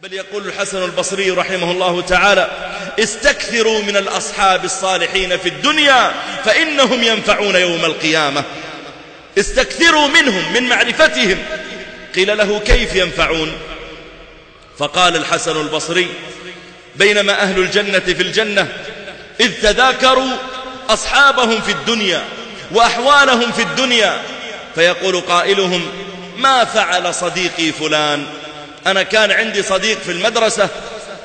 بل يقول الحسن البصري رحمه الله تعالى: استكثروا من الأصحاب الصالحين في الدنيا فإنهم ينفعون يوم القيامة. استكثروا منهم، من معرفتهم. قيل له: كيف ينفعون؟ فقال الحسن البصري: بينما أهل الجنة في الجنة إذ تذاكروا أصحابهم في الدنيا وأحوالهم في الدنيا، فيقول قائلهم: ما فعل صديقي فلان؟ أنا كان عندي صديق في المدرسة،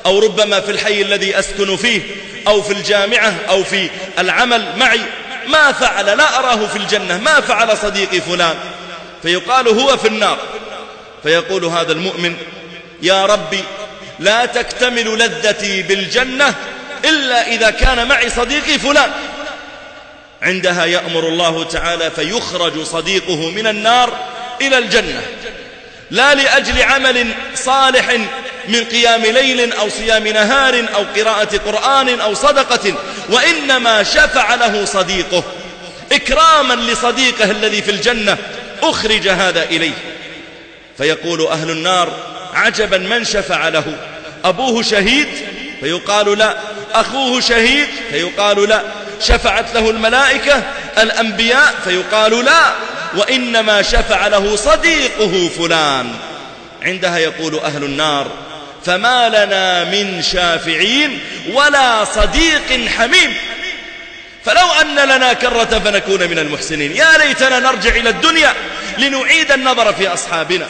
أو ربما في الحي الذي أسكن فيه، أو في الجامعة، أو في العمل معي، ما فعل، لا أراه في الجنة، ما فعل صديقي فلان؟ فيقال: هو في النار. فيقول هذا المؤمن: يا ربي، لا تكتمل لذتي بالجنة إلا إذا كان معي صديقي فلان. عندها يأمر الله تعالى فيخرج صديقه من النار إلى الجنة، لا لأجل عمل صالح من قيام ليل أو صيام نهار أو قراءة قرآن أو صدقة، وإنما شفع له صديقه إكراما لصديقه الذي في الجنة، أخرج هذا إليه. فيقول أهل النار: عجبا، من شفع له؟ أبوه شهيد؟ فيقال: لا. أخوه شهيد؟ فيقال: لا. شفعت له الملائكة، الأنبياء؟ فيقال: لا، وإنما شفع له صديقه فلان. عندها يقول أهل النار: فما لنا من شافعين ولا صديق حميم، فلو أن لنا كرة فنكون من المحسنين. يا ليتنا نرجع إلى الدنيا لنعيد النظر في أصحابنا.